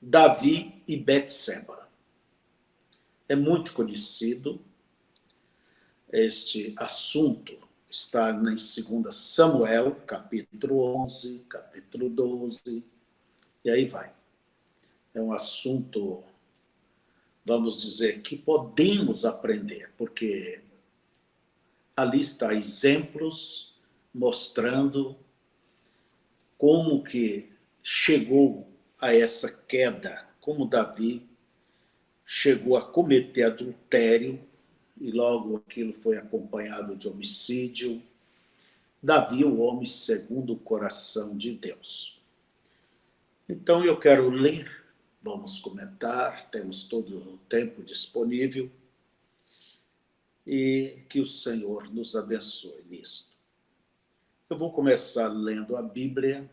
Davi e Betseba. É muito conhecido este assunto, está em 2 Samuel, capítulo 11, capítulo 12, e aí vai. É um assunto, vamos dizer, que podemos aprender, porque ali está exemplos mostrando como que chegou a essa queda, como Davi chegou a cometer adultério, e logo aquilo foi acompanhado de homicídio. Davi, o homem segundo o coração de Deus. Então eu quero ler, vamos comentar, temos todo o tempo disponível, e que o Senhor nos abençoe nisto. Eu vou começar lendo a Bíblia,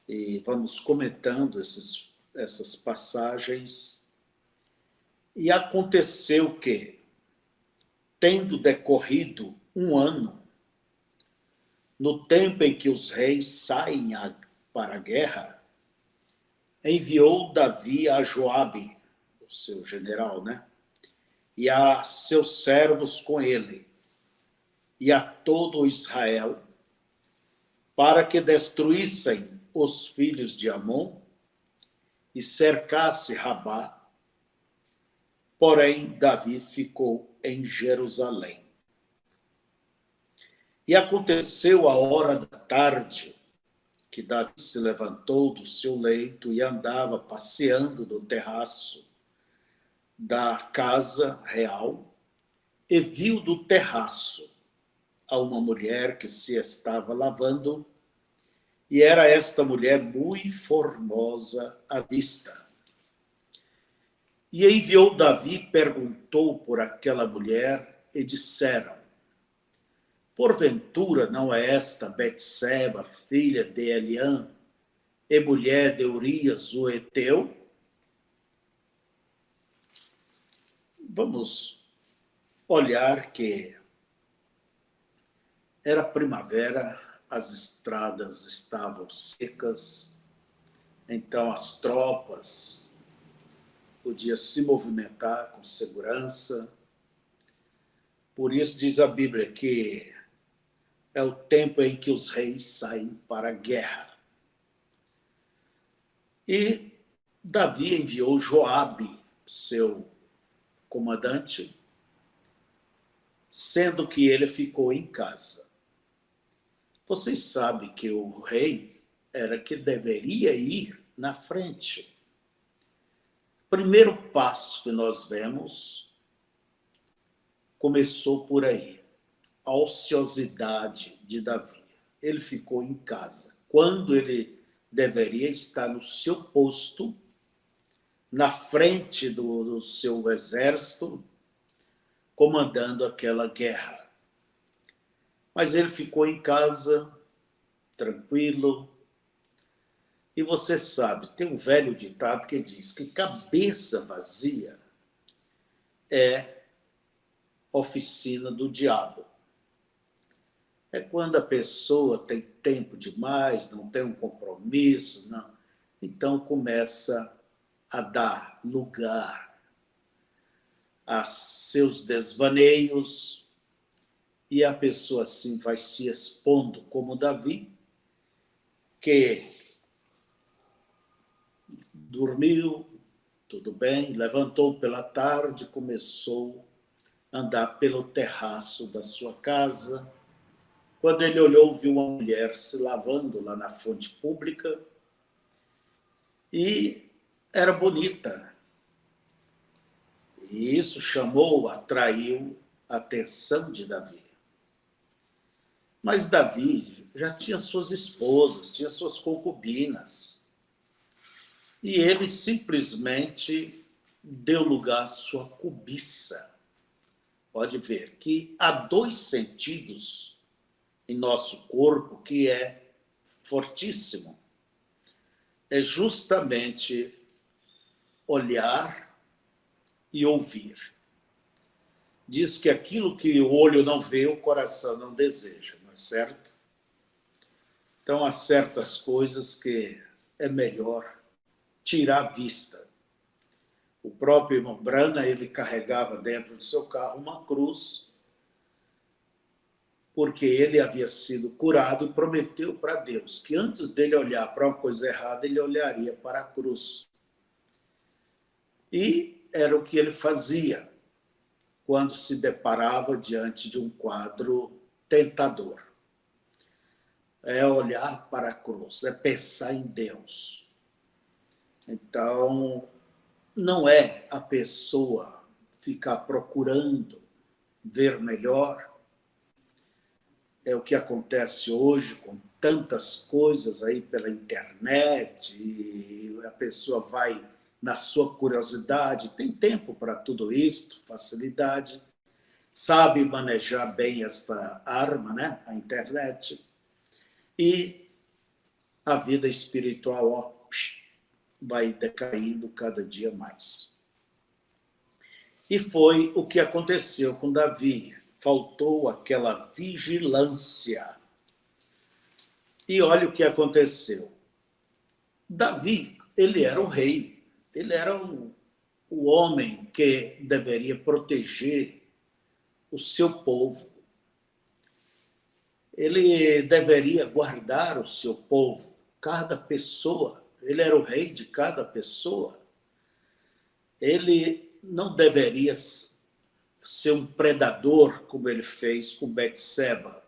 e vamos comentando essas passagens. E aconteceu que, tendo decorrido um ano, no tempo em que os reis saem para a guerra, enviou Davi a Joabe, o seu general, né? E a seus servos com ele, e a todo Israel, para que destruíssem os filhos de Amon e cercasse Rabá. Porém, Davi ficou em Jerusalém. E aconteceu a hora da tarde, que Davi se levantou do seu leito e andava passeando no terraço da casa real, e viu do terraço a uma mulher que se estava lavando, e era esta mulher muito formosa à vista. E enviou Davi, perguntou por aquela mulher, e disseram: porventura não é esta Betseba, filha de Eliã, e mulher de Urias o Heteu? Vamos olhar que era primavera, as estradas estavam secas, então as tropas podiam se movimentar com segurança. Por isso diz a Bíblia que é o tempo em que os reis saem para a guerra. E Davi enviou Joabe, seu comandante, sendo que ele ficou em casa. Vocês sabem que o rei era que deveria ir na frente. Primeiro passo que nós vemos começou por aí, a ociosidade de Davi. Ele ficou em casa, quando ele deveria estar no seu posto, na frente do seu exército, comandando aquela guerra. Mas ele ficou em casa, tranquilo. E você sabe, tem um velho ditado que diz que cabeça vazia é oficina do diabo. É quando a pessoa tem tempo demais, não tem um compromisso, não. Então começa a dar lugar a seus desvaneios, e a pessoa assim vai se expondo, como Davi, que dormiu, tudo bem, levantou pela tarde, começou a andar pelo terraço da sua casa. Quando ele olhou, viu uma mulher se lavando lá na fonte pública, e era bonita. E isso chamou, atraiu a atenção de Davi. Mas Davi já tinha suas esposas, tinha suas concubinas, e ele simplesmente deu lugar à sua cobiça. Pode ver que há dois sentidos em nosso corpo que é fortíssimo. É justamente olhar e ouvir. Diz que aquilo que o olho não vê, o coração não deseja, não é certo? Então há certas coisas que é melhor tirar a vista. O próprio irmão Branham, ele carregava dentro do seu carro uma cruz, porque ele havia sido curado e prometeu para Deus que antes dele olhar para uma coisa errada, ele olharia para a cruz. E era o que ele fazia quando se deparava diante de um quadro tentador. É olhar para a cruz, é pensar em Deus. Então, não é a pessoa ficar procurando ver melhor. É o que acontece hoje com tantas coisas aí pela internet, e a pessoa vai na sua curiosidade, tem tempo para tudo isso, facilidade, sabe manejar bem esta arma, né? A internet, e a vida espiritual, ó, vai decaindo cada dia mais. E foi o que aconteceu com Davi. Faltou aquela vigilância. E olha o que aconteceu. Davi, ele era o rei, ele era o homem que deveria proteger o seu povo. Ele deveria guardar o seu povo, cada pessoa. Ele era o rei de cada pessoa. Ele não deveria ser um predador, como ele fez com Betseba.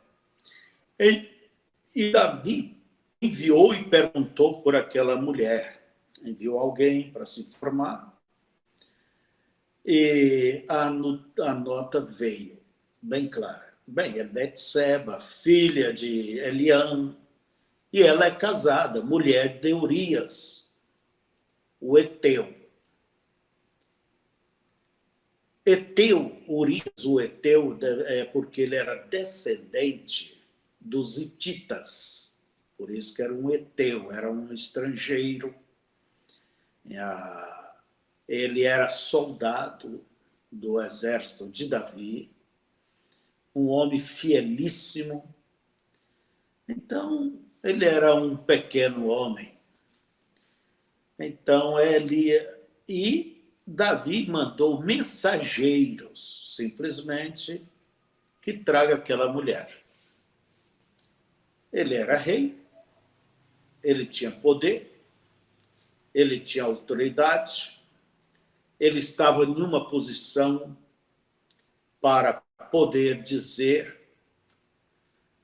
E Davi enviou e perguntou por aquela mulher. Enviou alguém para se informar. E a nota veio, bem clara. Bem, é Betseba, filha de Eliam, e ela é casada, mulher de Urias, o Eteu. Urias, o Eteu, é porque ele era descendente dos hititas, por isso que era um Eteu, era um estrangeiro. Ele era soldado do exército de Davi, um homem fielíssimo. Então, ele era um pequeno homem. Então, e Davi mandou mensageiros, simplesmente, que traga aquela mulher. Ele era rei, ele tinha poder, ele tinha autoridade, ele estava em uma posição para poder dizer,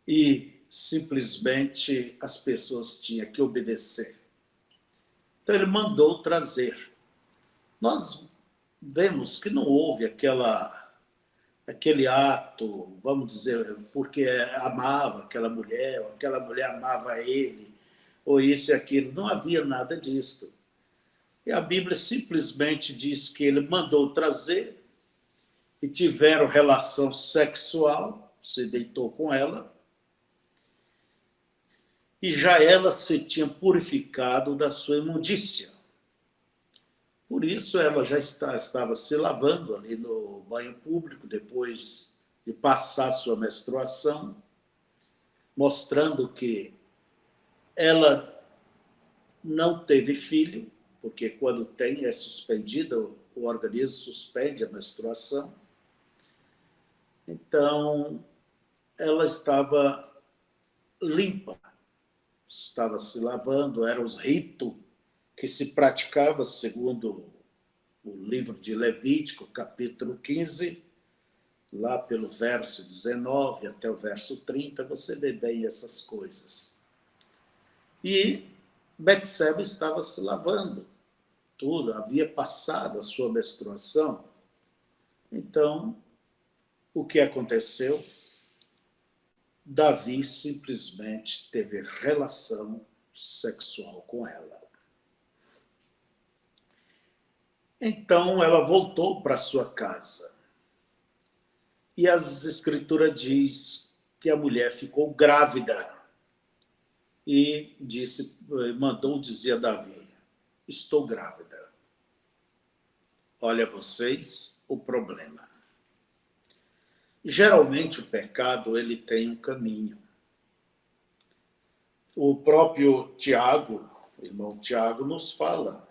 e simplesmente as pessoas tinham que obedecer. Então ele mandou trazer. Nós vemos que não houve aquele ato, vamos dizer, porque amava aquela mulher, ou aquela mulher amava ele, ou isso e aquilo. Não havia nada disso. E a Bíblia simplesmente diz que ele mandou trazer e tiveram relação sexual, se deitou com ela, e já ela se tinha purificado da sua imundícia. Por isso ela já estava se lavando ali no banho público, depois de passar sua menstruação, mostrando que ela não teve filho, porque quando tem é suspendido, o organismo suspende a menstruação. Então, ela estava limpa, estava se lavando, eram os ritos que se praticava segundo o livro de Levítico, capítulo 15, lá pelo verso 19 até o verso 30, você vê bem essas coisas. E Betseba estava se lavando, tudo, havia passado a sua menstruação. Então, o que aconteceu? Davi simplesmente teve relação sexual com ela. Então ela voltou para sua casa. E as escrituras diz que a mulher ficou grávida. E mandou dizer a Davi, estou grávida. Olha vocês o problema. Geralmente o pecado ele tem um caminho. O próprio Tiago, o irmão Tiago, nos fala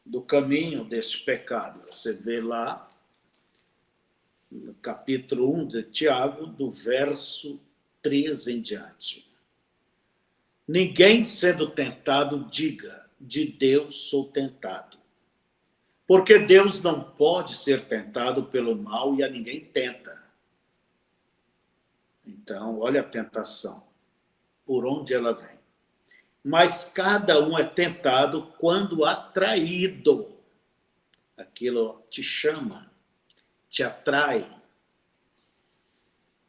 do caminho deste pecado. Você vê lá, no capítulo 1 de Tiago, do verso 3 em diante. Ninguém sendo tentado diga, de Deus sou tentado. Porque Deus não pode ser tentado pelo mal e a ninguém tenta. Então, olha a tentação, por onde ela vem. Mas cada um é tentado quando atraído. Aquilo te chama, te atrai.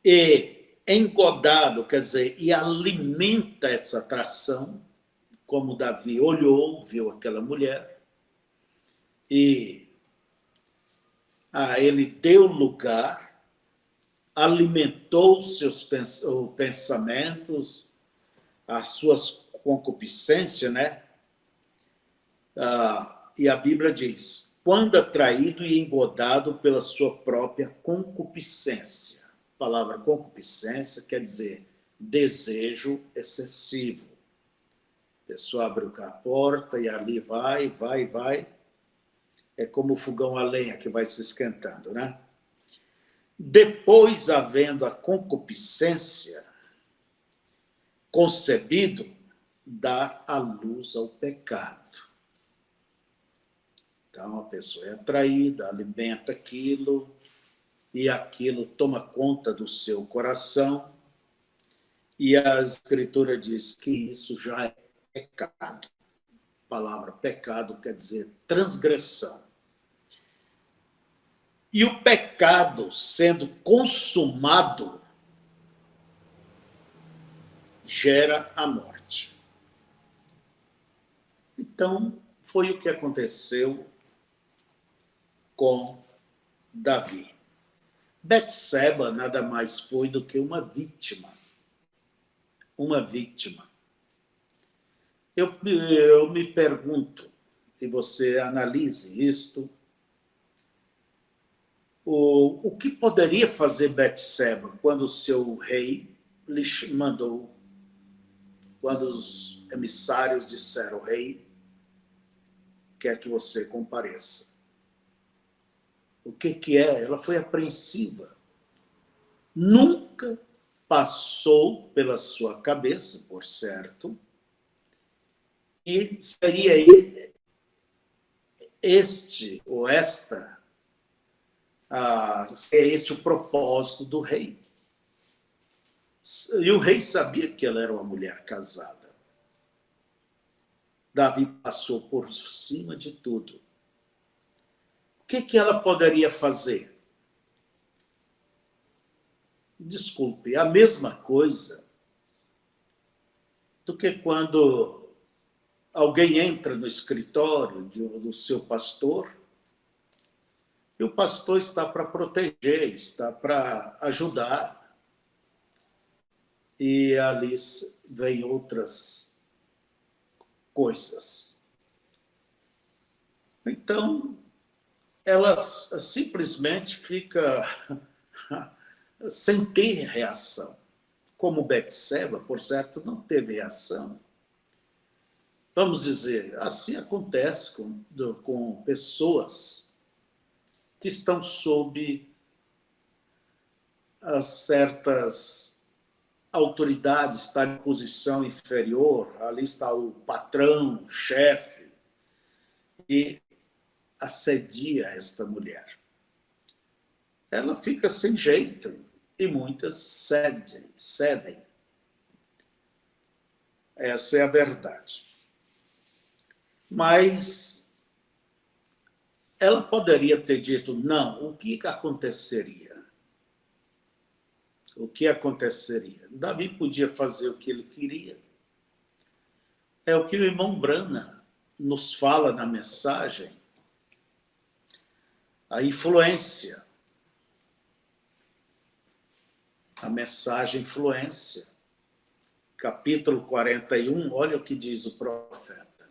E engodado, quer dizer, e alimenta essa atração, como Davi olhou, viu aquela mulher, e ele deu lugar, alimentou os seus pensamentos, as suas concupiscências, né? E a Bíblia diz, quando atraído e engodado pela sua própria concupiscência. A palavra concupiscência quer dizer desejo excessivo. A pessoa abre a porta e ali vai. É como o fogão a lenha que vai se esquentando, né? Depois, havendo a concupiscência concebido, dar à luz ao pecado. Então, a pessoa é atraída, alimenta aquilo, e aquilo toma conta do seu coração, e a Escritura diz que isso já é pecado. A palavra pecado quer dizer transgressão. E o pecado sendo consumado gera a morte. Então, foi o que aconteceu com Davi. Betseba nada mais foi do que uma vítima. Uma vítima. Eu me pergunto, e você analise isto, o que poderia fazer Betseba quando o seu rei lhe mandou, quando os emissários disseram, rei, quer que você compareça. O que é? Ela foi apreensiva. Nunca passou pela sua cabeça, por certo, e seria este ou esta, é este o propósito do rei. E o rei sabia que ela era uma mulher casada. Davi passou por cima de tudo. O que ela poderia fazer? Desculpe, a mesma coisa do que quando alguém entra no escritório do seu pastor e o pastor está para proteger, está para ajudar. E ali vem outras coisas. Então, ela simplesmente fica sem ter reação. Como Betseba, por certo, não teve reação. Vamos dizer, assim acontece com pessoas que estão sob certas autoridades, está em posição inferior, ali está o patrão, o chefe, e assedia esta mulher. Ela fica sem jeito e muitas cedem. Essa é a verdade. Mas ela poderia ter dito, não, o que aconteceria? O que aconteceria? Davi podia fazer o que ele queria. É o que o irmão Brana nos fala na mensagem. A influência. A mensagem influência. Capítulo 41, olha o que diz o profeta.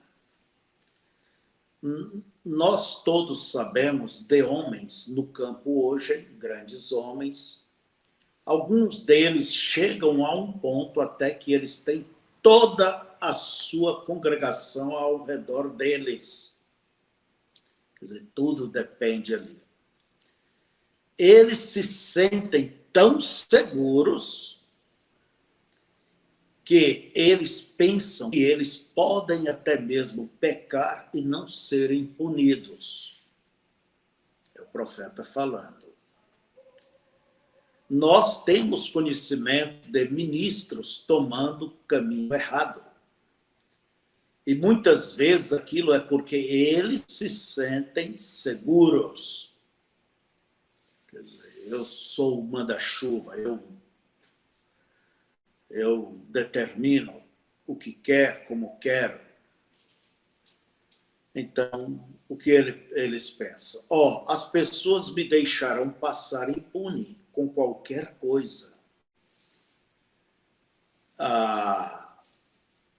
Nós todos sabemos de homens no campo hoje, grandes homens. Alguns deles chegam a um ponto até que eles têm toda a sua congregação ao redor deles. dizer, tudo depende ali. Eles se sentem tão seguros que eles pensam que eles podem até mesmo pecar e não serem punidos. É o profeta falando. Nós temos conhecimento de ministros tomando o caminho errado. E muitas vezes aquilo é porque eles se sentem seguros. Quer dizer, eu sou o manda-chuva, eu determino o que quer, como quero. Então, o que eles pensam? As pessoas me deixarão passar impune com qualquer coisa.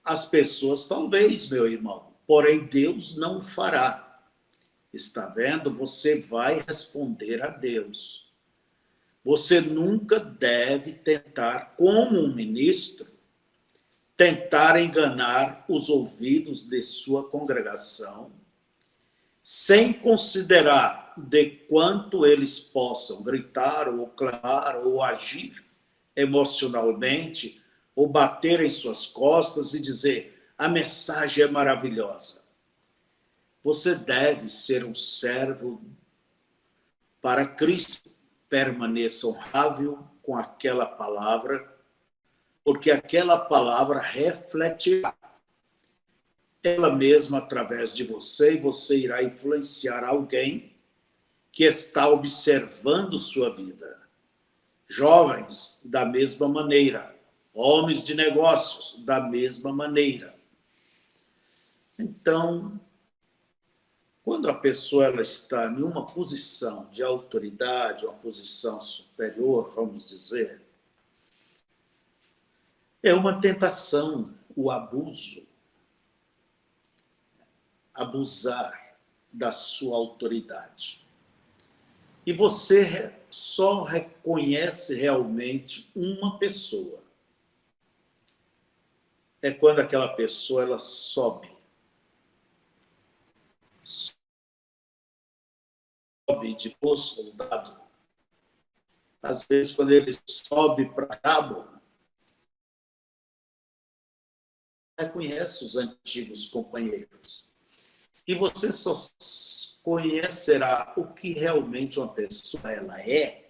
As pessoas, talvez, meu irmão, porém Deus não fará. Está vendo? Você vai responder a Deus. Você nunca deve tentar, como um ministro, tentar enganar os ouvidos de sua congregação, sem considerar de quanto eles possam gritar, ou clamar, ou agir emocionalmente, ou bater em suas costas e dizer, a mensagem é maravilhosa. Você deve ser um servo para Cristo. Permaneça honrável com aquela palavra, porque aquela palavra refletirá ela mesma através de você, e você irá influenciar alguém que está observando sua vida. Jovens, da mesma maneira. Homens de negócios, da mesma maneira. Então, quando a pessoa ela está em uma posição de autoridade, uma posição superior, vamos dizer, é uma tentação, o abuso. Abusar da sua autoridade. E você só reconhece realmente uma pessoa. É quando aquela pessoa ela sobe de posto, soldado. Às vezes, quando ele sobe para cabo, reconhece os antigos companheiros. E você só conhecerá o que realmente uma pessoa ela é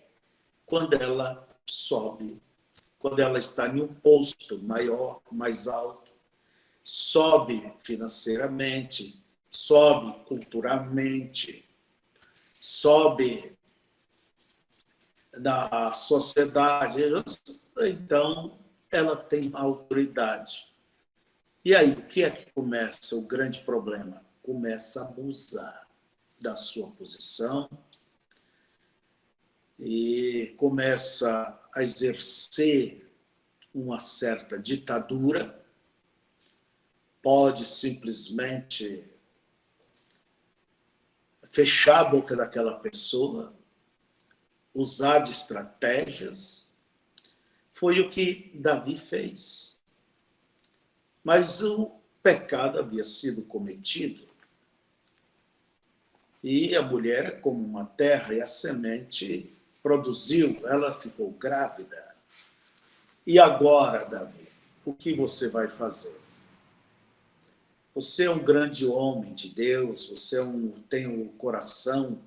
quando ela sobe, quando ela está em um posto maior, mais alto, sobe financeiramente, sobe culturalmente, sobe na sociedade, então ela tem autoridade. E aí, o que é que começa o grande problema? Começa a abusar da sua posição e começa a exercer uma certa ditadura, pode simplesmente fechar a boca daquela pessoa, usar de estratégias. Foi o que Davi fez. Mas o pecado havia sido cometido. E a mulher é como uma terra, e a semente produziu, ela ficou grávida. E agora, Davi, o que você vai fazer? Você é um grande homem de Deus, você tem um coração,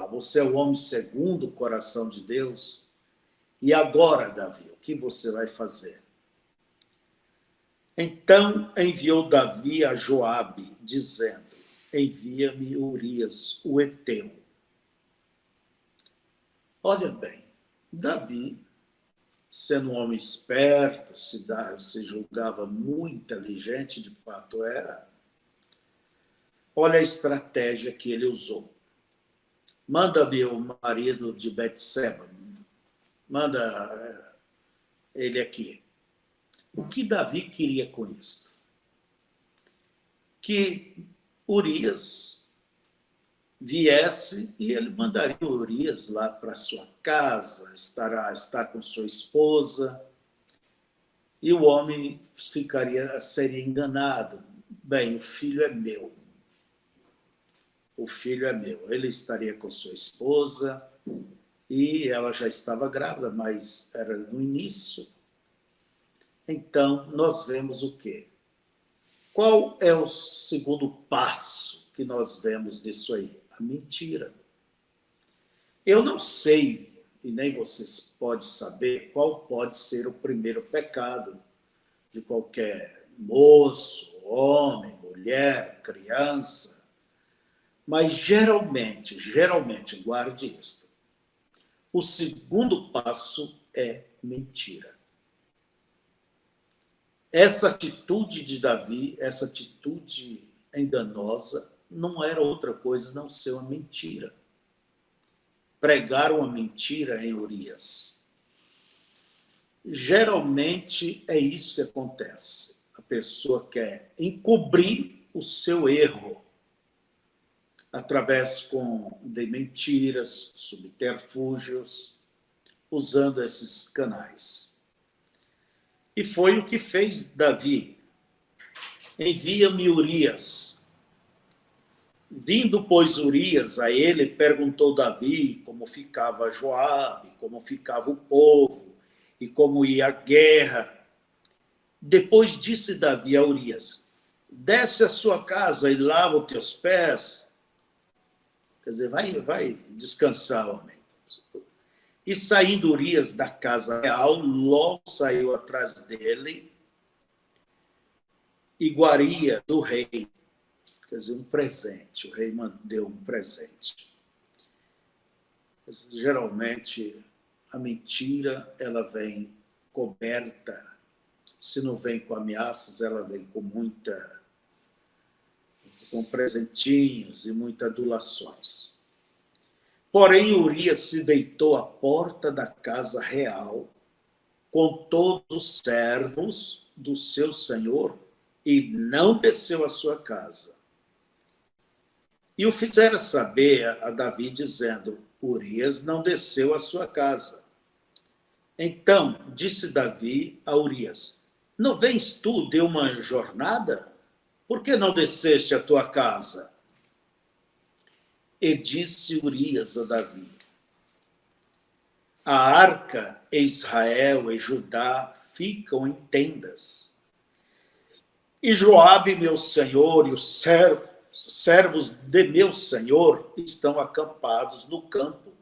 você é o homem segundo o coração de Deus. E agora, Davi, o que você vai fazer? Então enviou Davi a Joabe, dizendo, envia-me Urias, o heteu. Olha bem, Davi, sendo um homem esperto, se julgava muito inteligente, de fato era. Olha a estratégia que ele usou. Manda-me o marido de Betseba, manda ele aqui. O que Davi queria com isso? Que Urias viesse e ele mandaria Urias lá para sua casa, estar com sua esposa, e o homem seria enganado. Bem, o filho é meu. o filho é meu. Ele estaria com sua esposa e ela já estava grávida, mas era no início. Então, nós vemos o quê? Qual é o segundo passo que nós vemos nisso aí? A mentira. Eu não sei, e nem vocês podem saber, qual pode ser o primeiro pecado de qualquer moço, homem, mulher, criança, mas geralmente, guarde isto, o segundo passo é mentira. Essa atitude de Davi, essa atitude enganosa, não era outra coisa não ser uma mentira. Pregar uma mentira em Urias. Geralmente é isso que acontece. A pessoa quer encobrir o seu erro através de mentiras, subterfúgios, usando esses canais. E foi o que fez Davi. Envia-me Urias. Vindo, pois, Urias a ele, perguntou Davi como ficava Joabe, como ficava o povo e como ia a guerra. Depois disse Davi a Urias: desce à sua casa e lava os teus pés. Quer dizer, vai descansar, homem. E saindo Urias da casa real, logo saiu atrás dele iguaria do rei. Quer dizer, um presente. O rei deu um presente. Geralmente, a mentira, ela vem coberta. Se não vem com ameaças, ela vem com presentinhos e muitas adulações. Porém, Urias se deitou à porta da casa real com todos os servos do seu senhor e não desceu à sua casa. E o fizeram saber a Davi, dizendo: Urias não desceu à sua casa. Então disse Davi a Urias: não vens tu de uma jornada? Por que não desceste à tua casa? E disse Urias a Davi: a arca e Israel e Judá ficam em tendas. E Joabe, meu senhor, e os servos de meu senhor estão acampados no campo.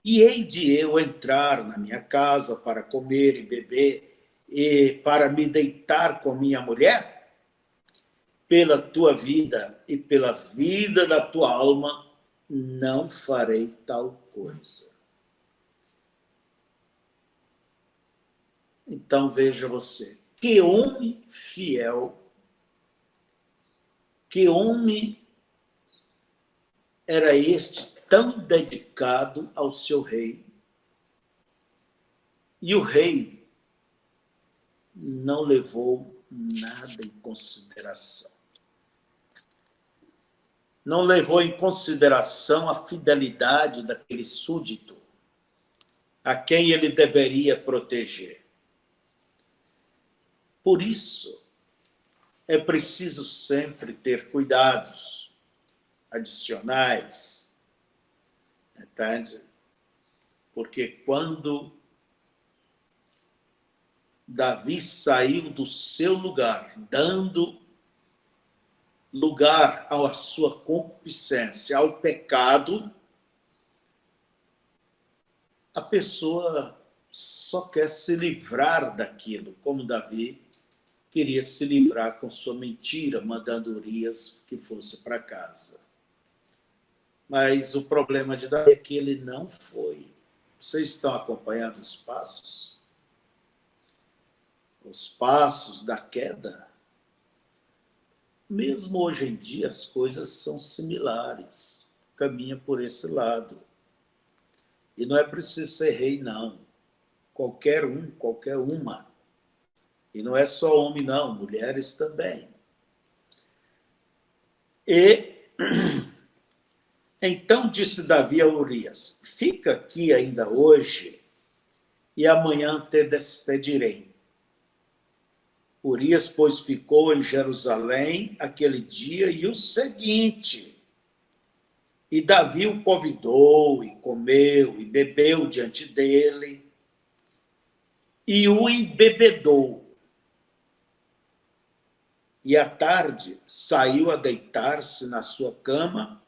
E hei de eu entrar na minha casa para comer e beber e para me deitar com minha mulher? Pela tua vida e pela vida da tua alma, não farei tal coisa. Então veja você, que homem fiel, que homem era este tão dedicado ao seu rei. E o rei não levou nada em consideração. Não levou em consideração a fidelidade daquele súdito a quem ele deveria proteger. Por isso, é preciso sempre ter cuidados adicionais, entende? Porque quando Davi saiu do seu lugar, dando lugar à sua concupiscência, ao pecado, a pessoa só quer se livrar daquilo, como Davi queria se livrar com sua mentira, mandando Urias que fosse para casa. Mas o problema de Davi é que ele não foi. Vocês estão acompanhando os passos? Os passos da queda? Mesmo hoje em dia, as coisas são similares. Caminha por esse lado. E não é preciso ser rei, não. Qualquer um, qualquer uma. E não é só homem, não. Mulheres também. E então disse Davi a Urias: fica aqui ainda hoje e amanhã te despedirei. Urias, pois, ficou em Jerusalém aquele dia e o seguinte. E Davi o convidou, e comeu, e bebeu diante dele, e o embebedou. E à tarde saiu a deitar-se na sua cama,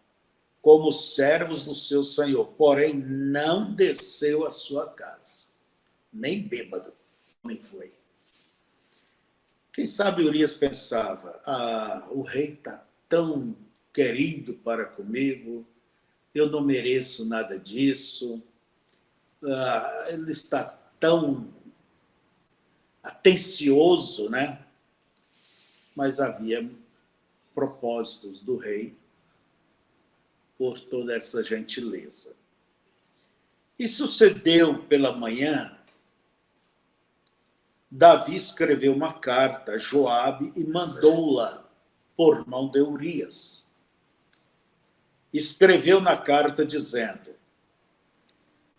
como os servos do seu senhor, porém não desceu à sua casa, nem bêbado nem foi. Quem sabe Urias pensava, o rei está tão querido para comigo, eu não mereço nada disso, ele está tão atencioso, né? Mas havia propósitos do rei por toda essa gentileza. E sucedeu pela manhã, Davi escreveu uma carta a Joabe e mandou-la por mão de Urias. Escreveu na carta dizendo: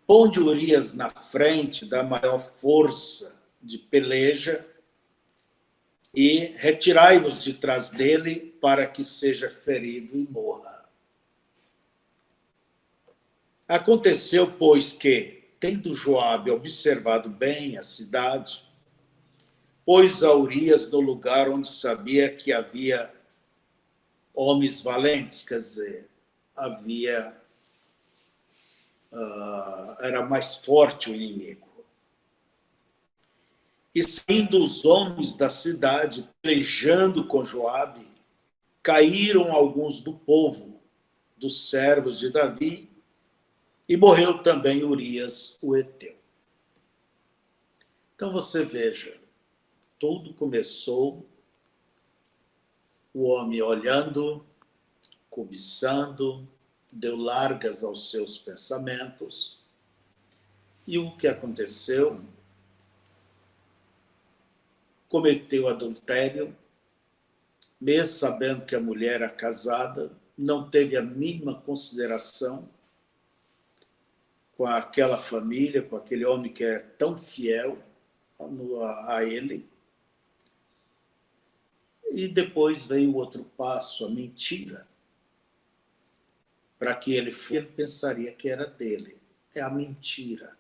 ponde Urias na frente da maior força de peleja e retirai-vos de trás dele para que seja ferido e morra. Aconteceu, pois, que, tendo Joabe observado bem a cidade, pôs a Urias no lugar onde sabia que havia homens valentes, quer dizer, era mais forte o inimigo. E saindo os homens da cidade, pelejando com Joabe, caíram alguns do povo, dos servos de Davi, e morreu também Urias, o heteu. Então você veja, tudo começou o homem olhando, cobiçando, deu largas aos seus pensamentos, e o que aconteceu? Cometeu adultério, mesmo sabendo que a mulher era casada, não teve a mínima consideração com aquela família, com aquele homem que é tão fiel a ele. E depois veio o outro passo, a mentira. Para que ele pensaria que era dele. É a mentira.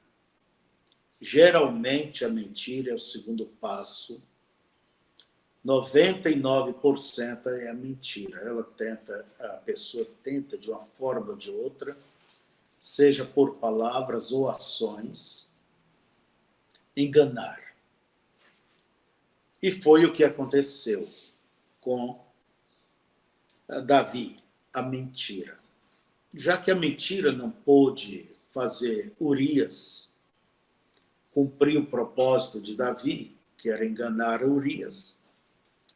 Geralmente a mentira é o segundo passo. 99% é a mentira. A pessoa tenta de uma forma ou de outra, seja por palavras ou ações, enganar. E foi o que aconteceu com Davi, a mentira. Já que a mentira não pôde fazer Urias cumprir o propósito de Davi, que era enganar Urias,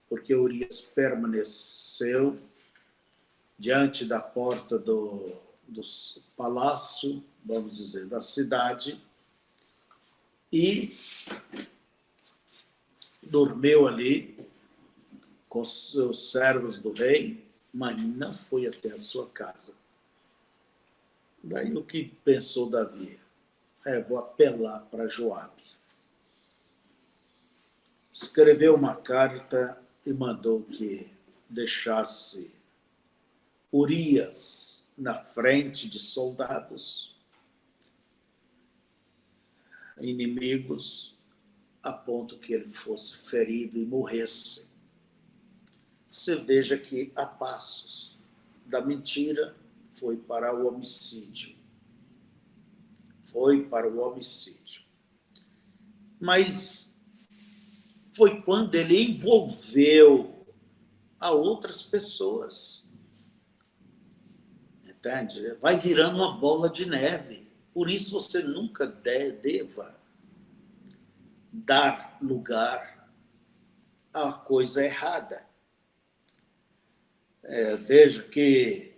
porque Urias permaneceu diante da porta do palácio, vamos dizer, da cidade, e dormiu ali com os servos do rei, mas não foi até a sua casa. Daí o que pensou Davi? Vou apelar para Joabe. Escreveu uma carta e mandou que deixasse Urias na frente de soldados inimigos, a ponto que ele fosse ferido e morresse. Você veja que a passos da mentira foi para o homicídio. Foi para o homicídio. Mas foi quando ele envolveu a outras pessoas. Entende? Vai virando uma bola de neve. Por isso você nunca deva dar lugar à coisa errada. Veja que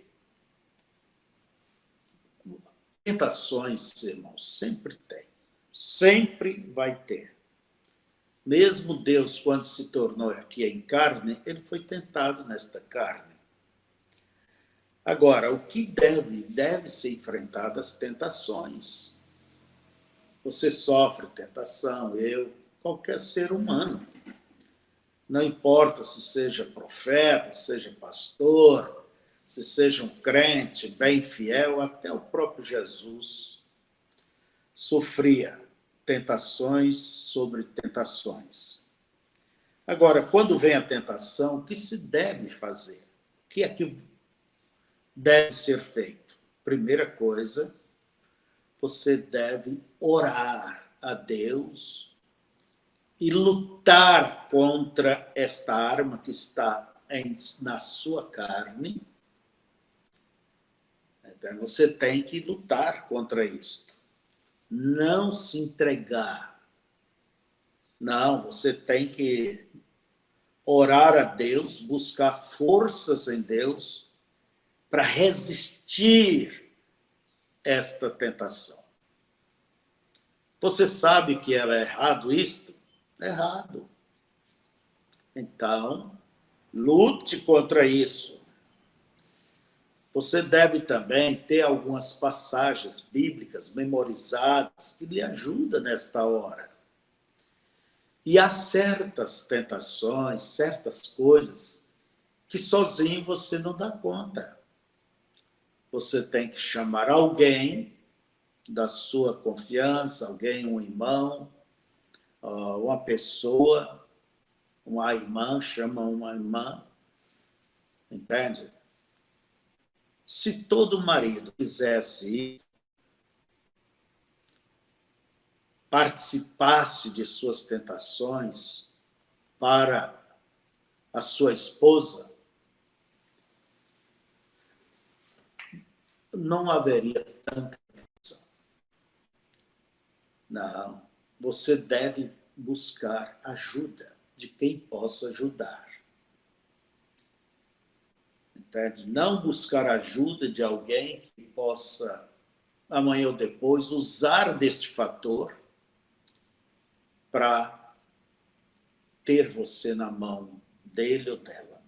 tentações, irmãos, sempre tem. Sempre vai ter. Mesmo Deus, quando se tornou aqui em carne, ele foi tentado nesta carne. Agora, o que deve ser enfrentado as tentações. Você sofre tentação, qualquer ser humano. Não importa se seja profeta, seja pastor, se seja um crente bem fiel, até o próprio Jesus sofria tentações sobre tentações. Agora, quando vem a tentação, o que se deve fazer? O que é que deve ser feito? Primeira coisa, você deve orar a Deus e lutar contra esta arma que está na sua carne. Então, você tem que lutar contra isso. Não se entregar. Não, você tem que orar a Deus, buscar forças em Deus para resistir esta tentação. Você sabe que era errado isto? Errado. Então, lute contra isso. Você deve também ter algumas passagens bíblicas memorizadas que lhe ajudam nesta hora. E há certas tentações, certas coisas que sozinho você não dá conta. Você tem que chamar alguém da sua confiança, alguém, um irmão, uma pessoa, uma irmã, chama uma irmã, entende? Se todo marido fizesse isso, participasse de suas tentações para a sua esposa, não haveria tanta tentação. Não, você deve buscar ajuda de quem possa ajudar. Entende? Não buscar ajuda de alguém que possa, amanhã ou depois, usar deste fator para ter você na mão dele ou dela.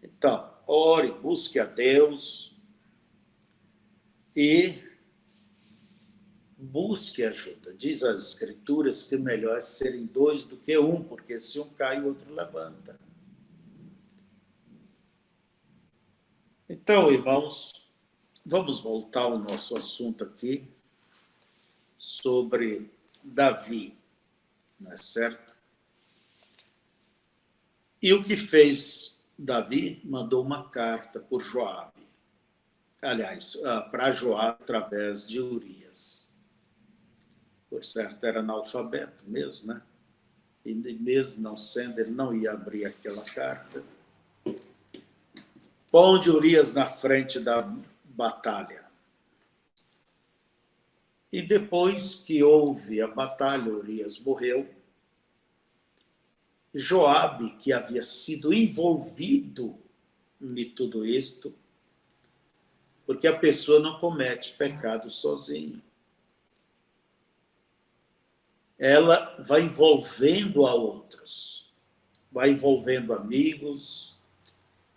Então, ore, busque a Deus e busque ajuda. Diz as Escrituras que melhor é serem dois do que um, porque se um cai, o outro levanta. Então, irmãos, vamos voltar ao nosso assunto aqui sobre Davi, não é certo? E o que fez Davi? Mandou uma carta por Joabe. Aliás, para Joabe através de Urias. Por certo, era analfabeto mesmo, né? E mesmo não sendo, ele não ia abrir aquela carta. Põe Urias na frente da batalha. E depois que houve a batalha, Urias morreu. Joabe, que havia sido envolvido em tudo isto, porque a pessoa não comete pecado sozinho. Ela vai envolvendo a outros, vai envolvendo amigos,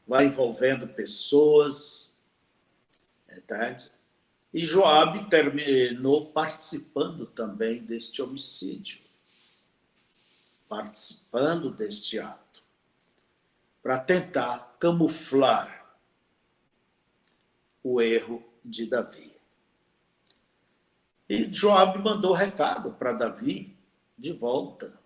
vai envolvendo pessoas, verdade? E Joabe terminou participando também deste homicídio, participando deste ato, para tentar camuflar o erro de Davi. E Joabe mandou recado para Davi de volta,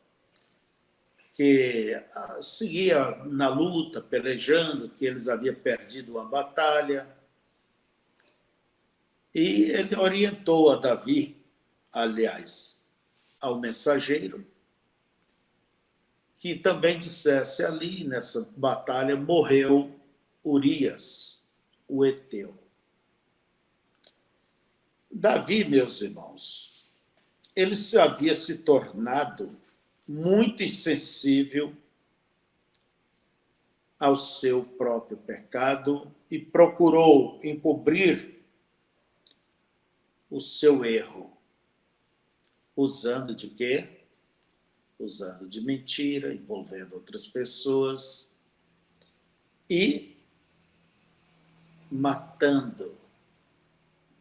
que seguia na luta, pelejando, que eles haviam perdido uma batalha. E ele orientou a Davi, aliás, ao mensageiro, que também dissesse ali, nessa batalha, morreu Urias, o heteu. Davi, meus irmãos, ele havia se tornado muito insensível ao seu próprio pecado e procurou encobrir o seu erro, usando de quê? Usando de mentira, envolvendo outras pessoas e matando,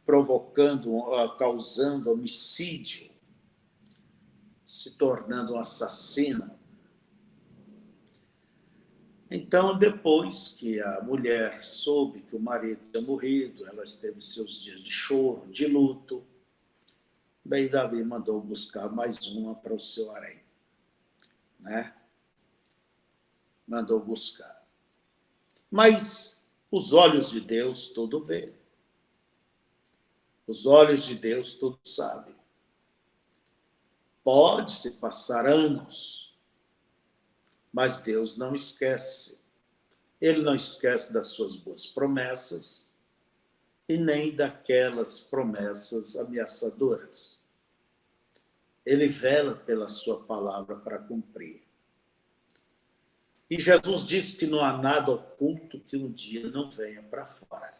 provocando, causando homicídio, se tornando um assassino. Então, depois que a mulher soube que o marido tinha morrido, ela teve seus dias de choro, de luto. Daí Davi mandou buscar mais uma para o seu harém, né? Mandou buscar. Mas os olhos de Deus tudo vê. Os olhos de Deus tudo sabem. Pode-se passar anos, mas Deus não esquece. Ele não esquece das suas boas promessas e nem daquelas promessas ameaçadoras. Ele vela pela sua palavra para cumprir. E Jesus disse que não há nada oculto que um dia não venha para fora.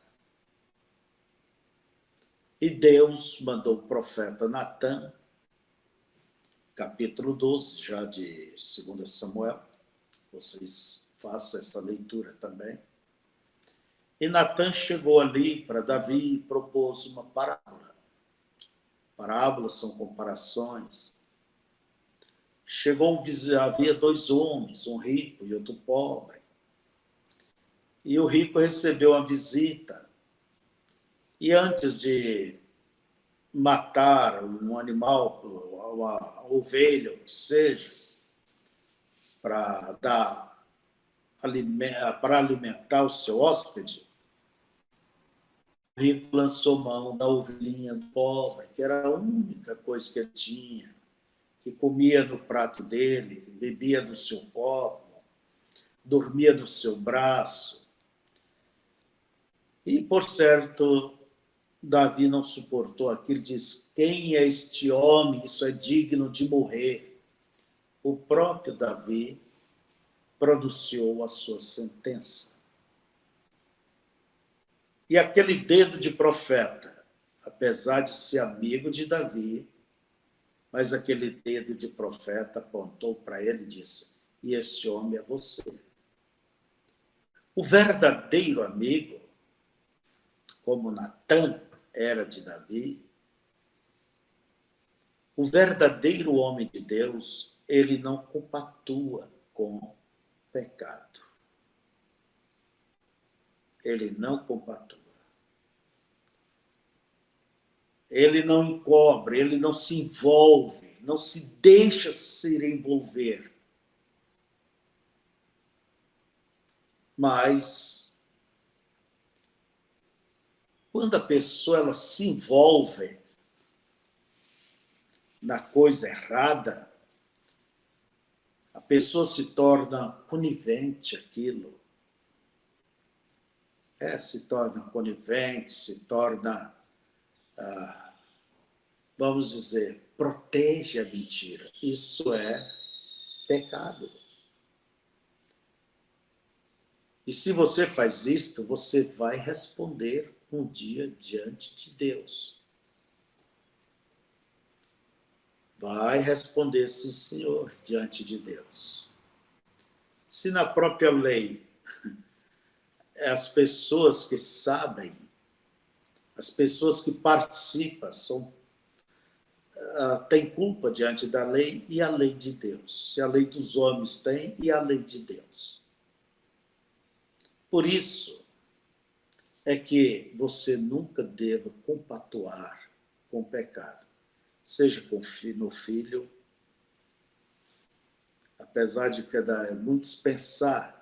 E Deus mandou o profeta Natã, capítulo 12, já de 2 Samuel. Vocês façam essa leitura também. E Natã chegou ali para Davi e propôs uma parábola. Parábolas são comparações. Havia dois homens, um rico e outro pobre. E o rico recebeu a visita. E antes de matar um animal, uma ovelha, o que seja, para alimentar o seu hóspede, o rico lançou mão da ovelhinha do pobre, que era a única coisa que ele tinha, que comia no prato dele, bebia do seu copo, dormia no seu braço. E, por certo, Davi não suportou aquilo, diz: quem é este homem? Isso é digno de morrer. O próprio Davi pronunciou a sua sentença. E aquele dedo de profeta, apesar de ser amigo de Davi, mas aquele dedo de profeta apontou para ele e disse: e este homem é você. O verdadeiro amigo, como Natã era de Davi, o verdadeiro homem de Deus, ele não compactua com pecado. Ele não compactua. Ele não encobre, ele não se envolve, não se deixa se envolver. Mas, quando a pessoa ela se envolve na coisa errada, a pessoa se torna conivente àquilo. Se torna conivente, se torna, vamos dizer, protege a mentira. Isso é pecado. E se você faz isto, você vai responder um dia diante de Deus. Vai responder, sim, Senhor, diante de Deus. Se na própria lei as pessoas que sabem, as pessoas que participam, têm culpa diante da lei e a lei de Deus. Se a lei dos homens tem e a lei de Deus. Por isso é que você nunca deva compactuar com o pecado. Seja com no filho, apesar de muitos pensar,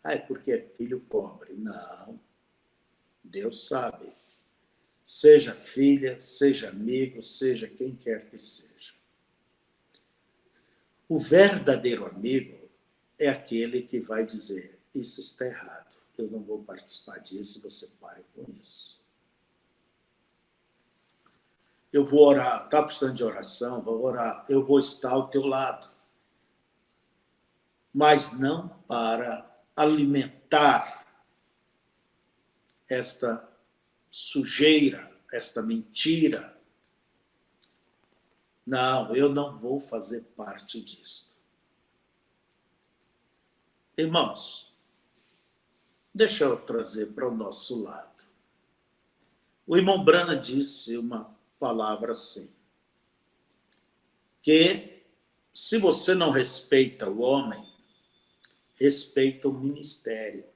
é porque é filho pobre. Não, Deus sabe. Seja filha, seja amigo, seja quem quer que seja. O verdadeiro amigo é aquele que vai dizer: isso está errado, eu não vou participar disso, você pare com isso. Eu vou orar, está precisando de oração, vou orar, eu vou estar ao teu lado. Mas não para alimentar esta sujeira, esta mentira. Não, eu não vou fazer parte disso. Irmãos, deixa eu trazer para o nosso lado. O irmão Brana disse uma palavra assim, que se você não respeita o homem, respeita o ministério.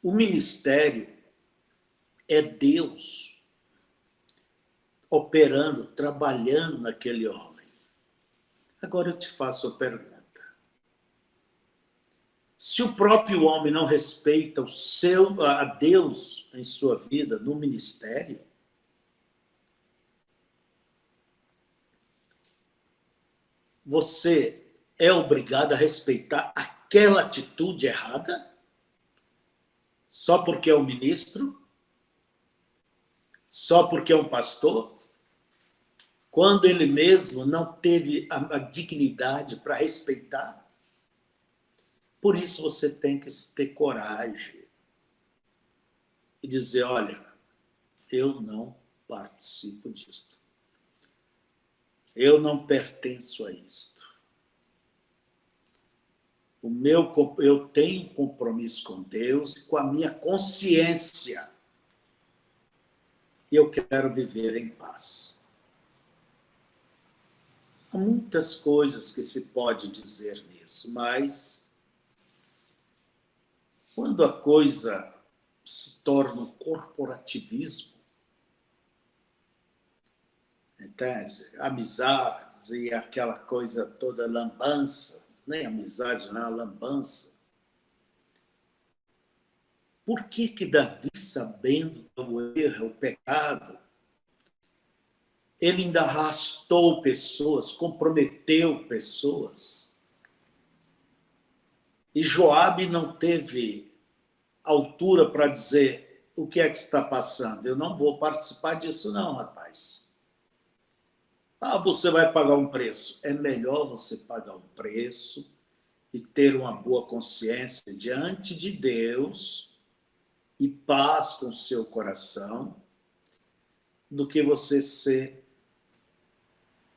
O ministério é Deus operando, trabalhando naquele homem. Agora eu te faço a pergunta. Se o próprio homem não respeita a Deus em sua vida, no ministério, você é obrigado a respeitar aquela atitude errada? Só porque é um ministro? Só porque é um pastor? Quando ele mesmo não teve a dignidade para respeitar? Por isso você tem que ter coragem e dizer, olha, eu não participo disto. Eu não pertenço a isto. Eu tenho compromisso com Deus e com a minha consciência. E eu quero viver em paz. Há muitas coisas que se pode dizer nisso, mas quando a coisa se torna um corporativismo, entende? Amizades e aquela coisa toda lambança, nem amizade, não, lambança. Por que Davi, sabendo o erro, o pecado, ele ainda arrastou pessoas, comprometeu pessoas? E Joabe não teve altura para dizer o que é que está passando. Eu não vou participar disso não, rapaz. Você vai pagar um preço. É melhor você pagar um preço e ter uma boa consciência diante de Deus e paz com o seu coração, do que você ser,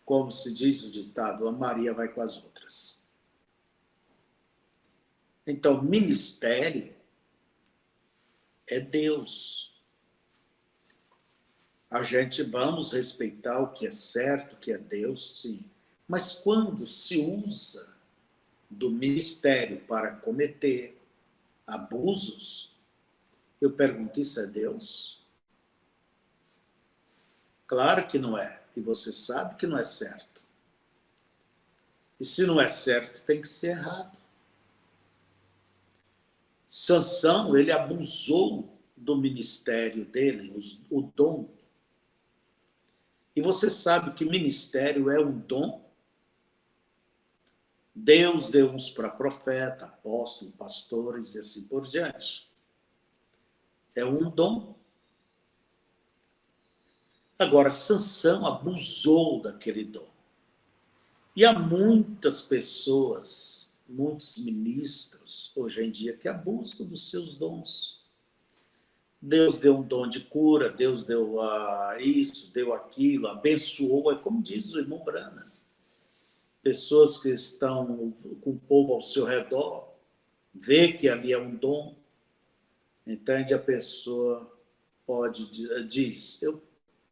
como se diz o ditado, a Maria vai com as outras. Então, ministério é Deus. A gente vamos respeitar o que é certo, o que é Deus, sim. Mas quando se usa do ministério para cometer abusos, eu pergunto, isso é Deus? Claro que não é. E você sabe que não é certo. E se não é certo, tem que ser errado. Sansão, ele abusou do ministério dele, o dom. E você sabe que ministério é um dom? Deus deu uns para profeta, apóstolo, pastores e assim por diante. É um dom. Agora, Sansão abusou daquele dom. E há muitas pessoas, muitos ministros, hoje em dia, que abusam dos seus dons. Deus deu um dom de cura, Deus deu isso, deu aquilo, abençoou, é como diz o irmão Brana. Pessoas que estão com o povo ao seu redor, vê que ali é um dom, entende? A pessoa diz,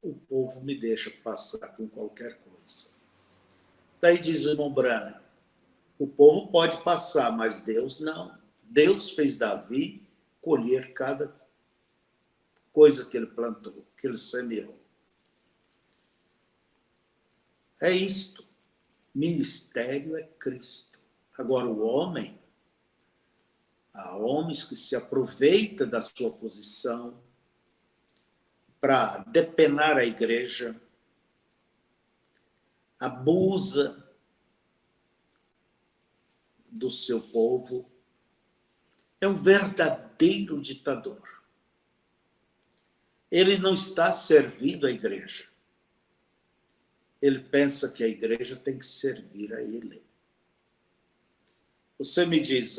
o povo me deixa passar com qualquer coisa. Daí diz o irmão Brana, o povo pode passar, mas Deus não. Deus fez Davi colher cada coisa que ele plantou, que ele semeou. É isto. Ministério é Cristo. Agora, o homem, há homens que se aproveitam da sua posição para depenar a igreja, abusa do seu povo, é um verdadeiro ditador. Ele não está servindo a igreja. Ele pensa que a igreja tem que servir a ele. Você me diz,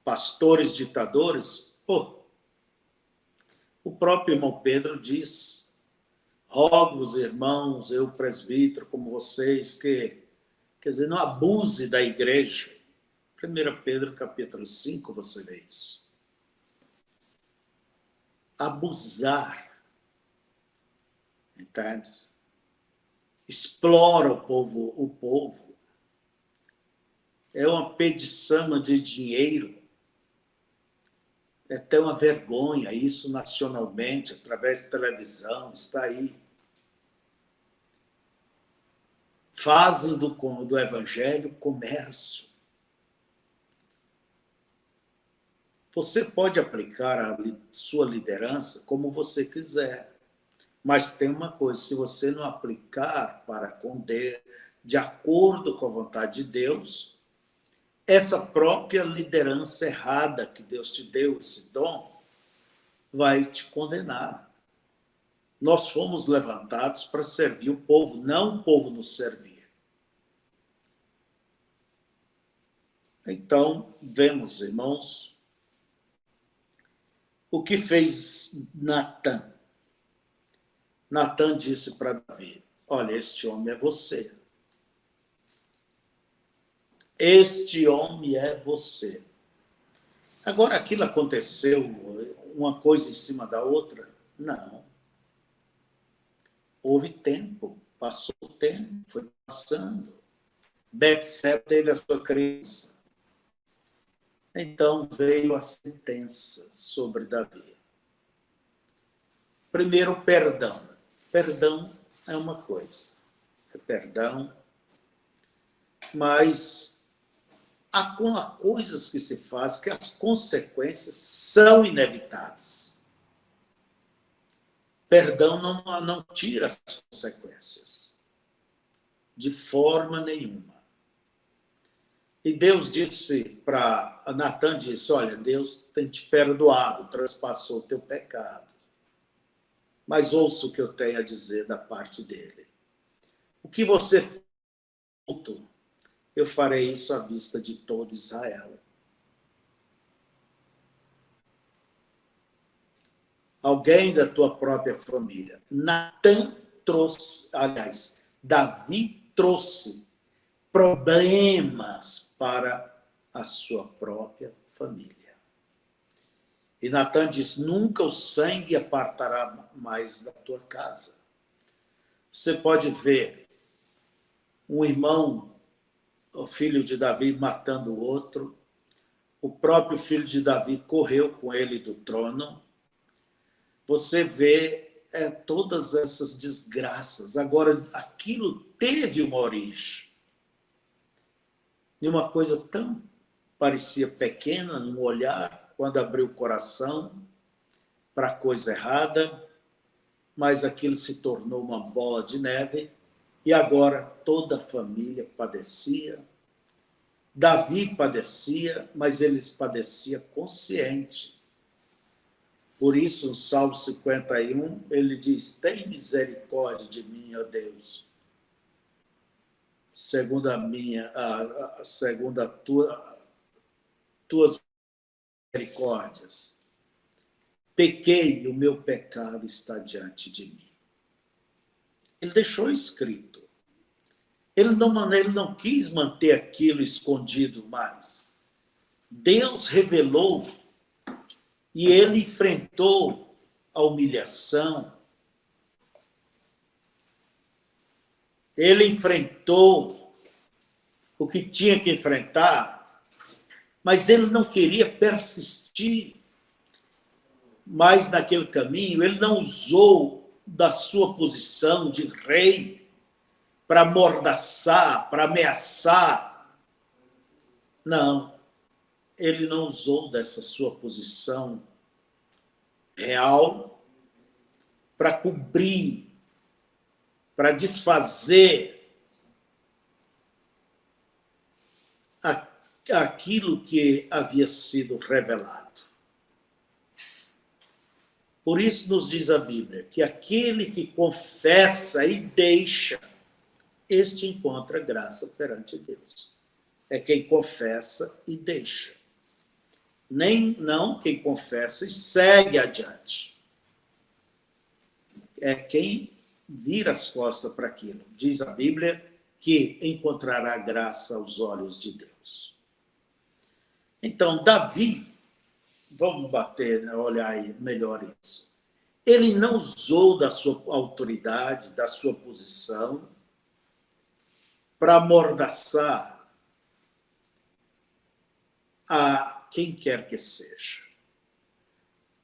pastores ditadores? O próprio irmão Pedro diz, rogo-vos, irmãos, eu presbítero como vocês, que, quer dizer, não abuse da igreja. 1 Pedro capítulo 5, você vê isso. Abusar, entende? Explora o povo. é uma pedição de dinheiro, é até uma vergonha isso nacionalmente, através da televisão, está aí. Fazem do evangelho comércio. Você pode aplicar a sua liderança como você quiser, mas tem uma coisa, se você não aplicar para com Deus, de acordo com a vontade de Deus, essa própria liderança errada que Deus te deu, esse dom, vai te condenar. Nós fomos levantados para servir o povo, não o povo nos servir. Então, vemos, irmãos, o que fez Natã. Natã disse para Davi, olha, este homem é você. Este homem é você. Agora, aquilo aconteceu, uma coisa em cima da outra? Não. Houve tempo, passou o tempo, foi passando. Betseba teve a sua criança. Então veio a sentença sobre Davi. Primeiro, perdão. Perdão é uma coisa. É perdão. Mas há coisas que se fazem que as consequências são inevitáveis. Perdão não tira as consequências. De forma nenhuma. E Deus disse para Natã, disse, olha, Deus tem te perdoado, transpassou o teu pecado. Mas ouça o que eu tenho a dizer da parte dele. O que você fez, eu farei isso à vista de todo Israel. Alguém da tua própria família. Natã trouxe, aliás, Davi trouxe problemas para a sua própria família. E Natã diz, nunca o sangue apartará mais da tua casa. Você pode ver um irmão, o filho de Davi, matando o outro. O próprio filho de Davi correu com ele do trono. Você vê todas essas desgraças. Agora, aquilo teve uma origem. E uma coisa tão parecia pequena no olhar, quando abriu o coração para a coisa errada, mas aquilo se tornou uma bola de neve e agora toda a família padecia. Davi padecia, mas ele padecia consciente. Por isso, no Salmo 51, ele diz, tem misericórdia de mim, ó Deus, segundo tuas misericórdias. Pequei e o meu pecado está diante de mim. Ele deixou escrito. Ele não quis manter aquilo escondido mais. Deus revelou e ele enfrentou a humilhação. Ele enfrentou o que tinha que enfrentar, mas ele não queria persistir mais naquele caminho. Ele não usou da sua posição de rei para amordaçar, para ameaçar. Não, ele não usou dessa sua posição real para cobrir, para desfazer aquilo que havia sido revelado. Por isso nos diz a Bíblia que aquele que confessa e deixa, este encontra graça perante Deus. É quem confessa e deixa. Não quem confessa e segue adiante. É quem vira as costas para aquilo. Diz a Bíblia que encontrará graça aos olhos de Deus. Então, Davi, vamos olhar aí melhor isso. Ele não usou da sua autoridade, da sua posição, para amordaçar a quem quer que seja.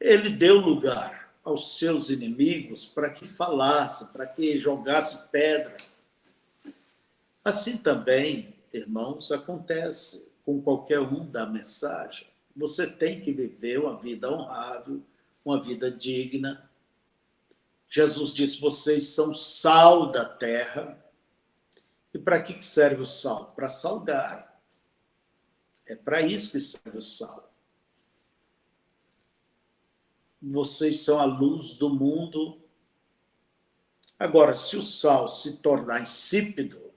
Ele deu lugar aos seus inimigos para que falasse, para que jogasse pedra. Assim também, irmãos, acontece com qualquer um da mensagem. Você tem que viver uma vida honrável, uma vida digna. Jesus disse, vocês são sal da terra. E para que serve o sal? Para salgar. É para isso que serve o sal. Vocês são a luz do mundo. Agora, se o sal se tornar insípido,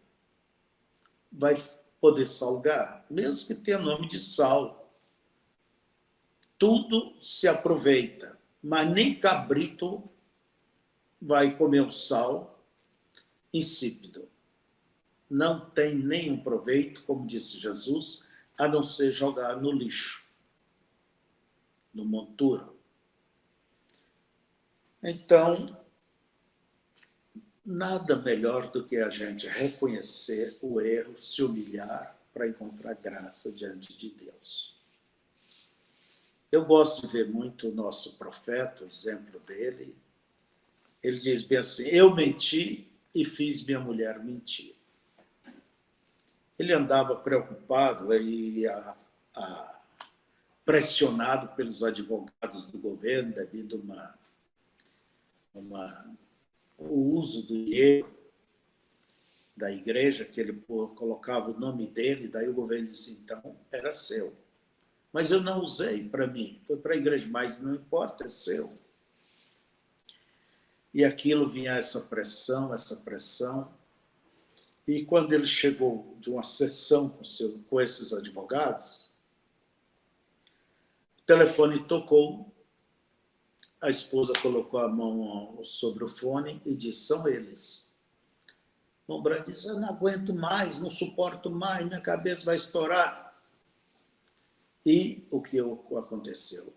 vai poder salgar, mesmo que tenha nome de sal. Tudo se aproveita, mas nem cabrito vai comer o sal insípido. Não tem nenhum proveito, como disse Jesus, a não ser jogar no lixo, no monturo. Então, nada melhor do que a gente reconhecer o erro, se humilhar para encontrar graça diante de Deus. Eu gosto de ver muito o nosso profeta, o exemplo dele. Ele diz bem assim, eu menti e fiz minha mulher mentir. Ele andava preocupado e pressionado pelos advogados do governo devido o uso do dinheiro da igreja, que ele colocava o nome dele, daí o governo disse, então, era seu. Mas eu não usei para mim, foi para a igreja, mas não importa, é seu. E aquilo vinha essa pressão, e quando ele chegou de uma sessão com esses advogados, o telefone tocou, a esposa colocou a mão sobre o fone e disse, são eles. O irmão Branham disse, eu não aguento mais, não suporto mais, minha cabeça vai estourar. E o que aconteceu?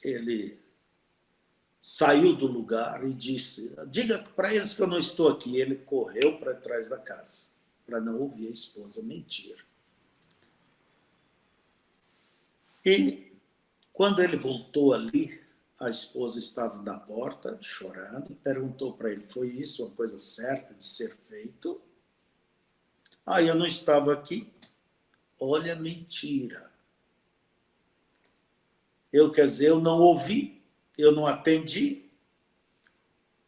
Ele saiu do lugar e disse, diga para eles que eu não estou aqui. Ele correu para trás da casa, para não ouvir a esposa mentir. E quando ele voltou ali, a esposa estava na porta, chorando, e perguntou para ele, foi isso uma coisa certa de ser feito? Ah, eu não estava aqui. Olha, mentira. Quer dizer, eu não ouvi, eu não atendi.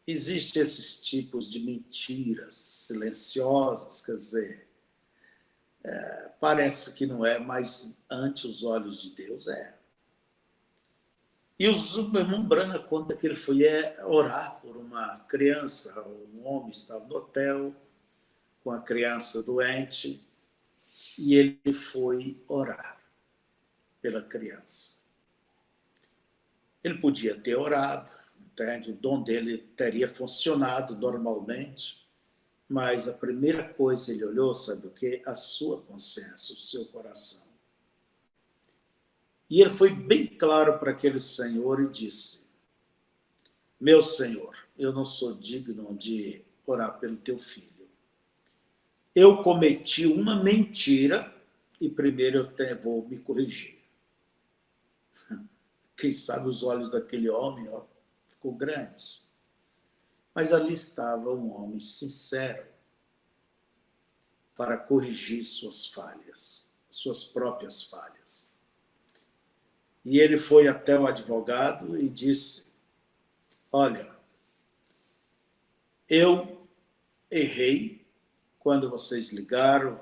Existem esses tipos de mentiras silenciosas, quer dizer, parece que não é, mas ante os olhos de Deus é. E o irmão Branham conta que ele foi orar por uma criança, um homem estava no hotel com a criança doente, e ele foi orar pela criança. Ele podia ter orado, entende? O dom dele teria funcionado normalmente, mas a primeira coisa ele olhou, sabe o quê? A sua consciência, o seu coração. E ele foi bem claro para aquele senhor e disse, meu senhor, eu não sou digno de orar pelo teu filho. Eu cometi uma mentira e primeiro eu vou me corrigir. Quem sabe os olhos daquele homem ficou grandes. Mas ali estava um homem sincero para corrigir suas falhas, suas próprias falhas. E ele foi até o advogado e disse, olha, eu errei quando vocês ligaram,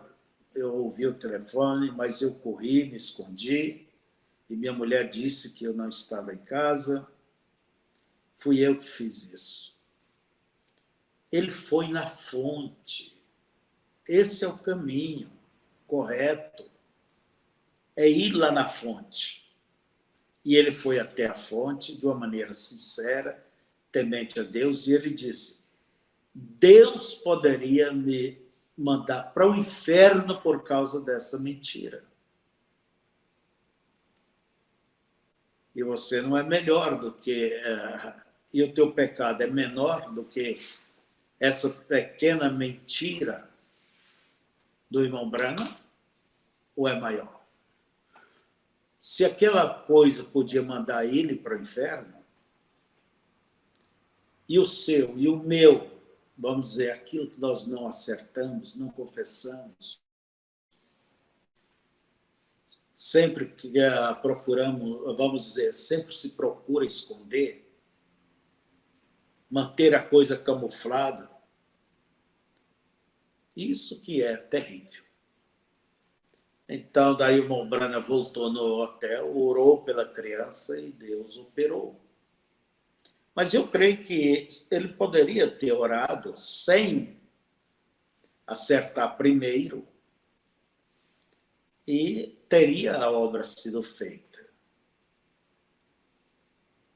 eu ouvi o telefone, mas eu corri, me escondi, e minha mulher disse que eu não estava em casa, fui eu que fiz isso. Ele foi na fonte. Esse é o caminho correto. É ir lá na fonte. E ele foi até a fonte de uma maneira sincera, temente a Deus, e ele disse, Deus poderia me mandar para o inferno por causa dessa mentira. E você não é melhor do que... e o teu pecado é menor do que essa pequena mentira do irmão Branham, ou é maior? Se aquela coisa podia mandar ele para o inferno, e o seu, e o meu, vamos dizer, aquilo que nós não acertamos, não confessamos, sempre que procuramos, vamos dizer, sempre se procura esconder, manter a coisa camuflada, isso que é terrível. Então, daí o Mombrana voltou no hotel, orou pela criança e Deus operou. Mas eu creio que ele poderia ter orado sem acertar primeiro e teria a obra sido feita.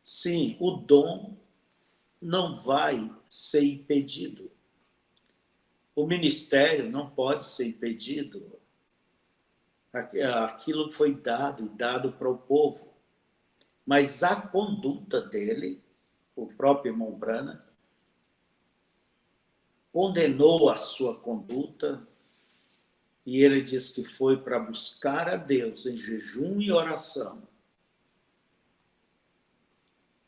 Sim, o dom não vai ser impedido. O ministério não pode ser impedido. Aquilo foi dado e dado para o povo. Mas a conduta dele, o próprio Mombrana, condenou a sua conduta e ele diz que foi para buscar a Deus em jejum e oração.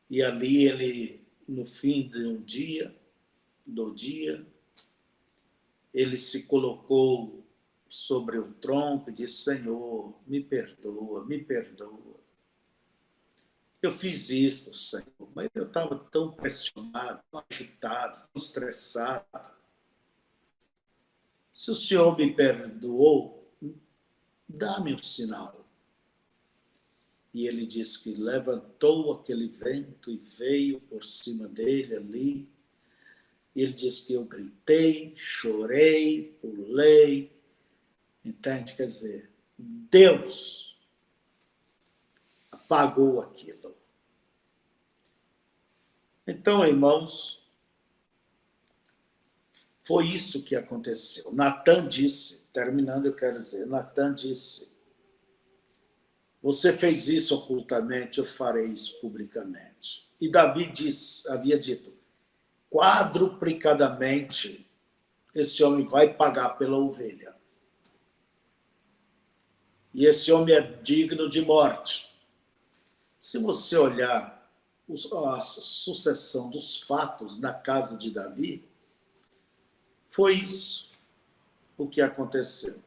E ali ele, no fim de um dia, ele se colocou sobre o tronco e disse: Senhor, me perdoa, me perdoa. Eu fiz isso, Senhor, mas eu estava tão pressionado, tão agitado, tão estressado. Se o Senhor me perdoou, dá-me um sinal. E ele diz que levantou aquele vento e veio por cima dele ali. E ele diz que eu gritei, chorei, pulei. Entende? Quer dizer, Deus apagou aquilo. Então, irmãos, foi isso que aconteceu. Natan disse, terminando eu quero dizer, Natan disse: você fez isso ocultamente, eu farei isso publicamente. E Davi havia dito: quadruplicadamente esse homem vai pagar pela ovelha. E esse homem é digno de morte. Se você olhar a sucessão dos fatos na casa de Davi, foi isso o que aconteceu.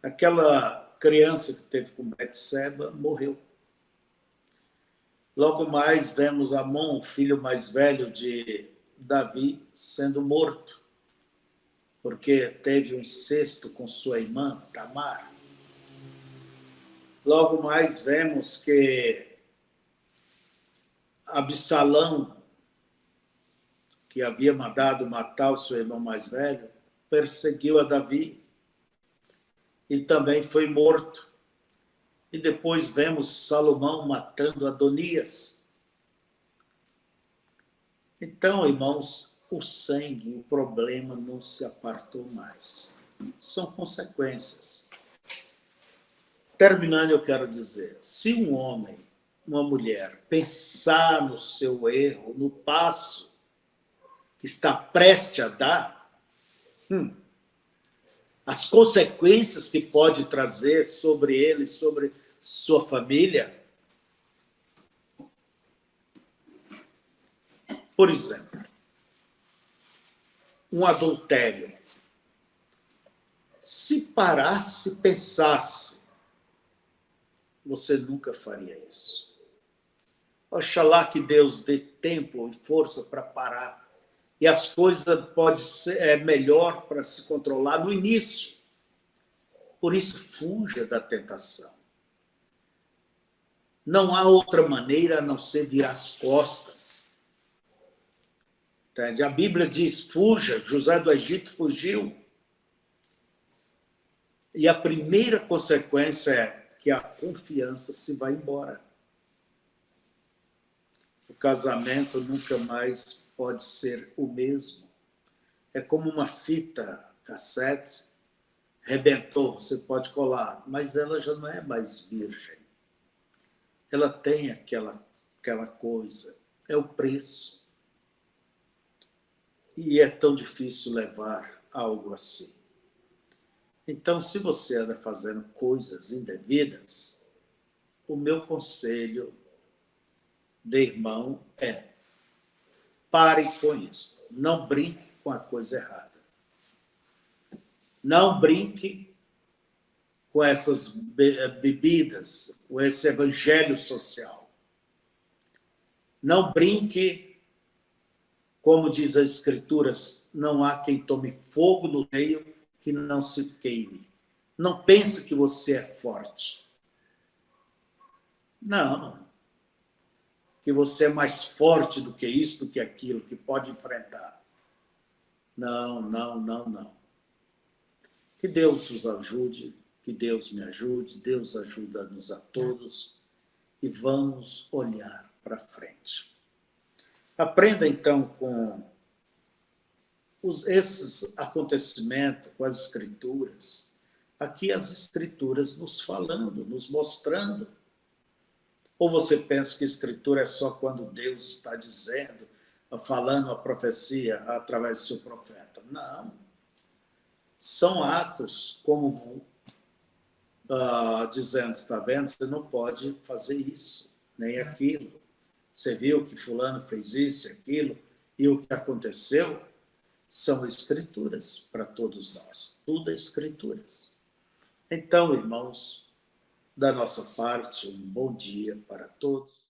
Aquela criança que teve com Betseba morreu. Logo mais vemos Amon, o filho mais velho de Davi, sendo morto, porque teve um incesto com sua irmã, Tamar. Logo mais vemos que Absalão, que havia mandado matar o seu irmão mais velho, perseguiu a Davi e também foi morto. E depois vemos Salomão matando Adonias. Então, irmãos, o sangue, o problema não se apartou mais. São consequências. Terminando, eu quero dizer, se um homem, uma mulher, pensar no seu erro, no passo que está prestes a dar, as consequências que pode trazer sobre ele, sobre sua família. Por exemplo, um adultério. Se parasse e pensasse, você nunca faria isso. Oxalá que Deus dê tempo e força para parar. E as coisas podem ser melhor para se controlar no início. Por isso, fuja da tentação. Não há outra maneira a não ser virar as costas. Entende? A Bíblia diz: fuja. José do Egito fugiu. E a primeira consequência é que a confiança se vai embora. O casamento nunca mais pode ser o mesmo. É como uma fita cassete, rebentou, você pode colar, mas ela já não é mais virgem. Ela tem aquela coisa, é o preço. E é tão difícil levar algo assim. Então, se você anda fazendo coisas indevidas, o meu conselho de irmão é: pare com isso. Não brinque com a coisa errada. Não brinque com essas bebidas, com esse evangelho social. Não brinque, como diz as Escrituras, não há quem tome fogo no meio que não se queime. Não pense que você é forte. Não. Que você é mais forte do que isso, do que aquilo, que pode enfrentar. Não, não, não, não. Que Deus os ajude, que Deus me ajude, Deus ajuda-nos a todos e vamos olhar para frente. Aprenda, então, com esses acontecimentos, com as Escrituras, aqui as Escrituras nos falando, nos mostrando. Ou você pensa que a Escritura é só quando Deus está dizendo, falando a profecia através do seu profeta? Não. São atos como dizendo, está vendo? Você não pode fazer isso, nem aquilo. Você viu que fulano fez isso e aquilo, e o que aconteceu são Escrituras para todos nós. Tudo é Escrituras. Então, irmãos, da nossa parte, um bom dia para todos.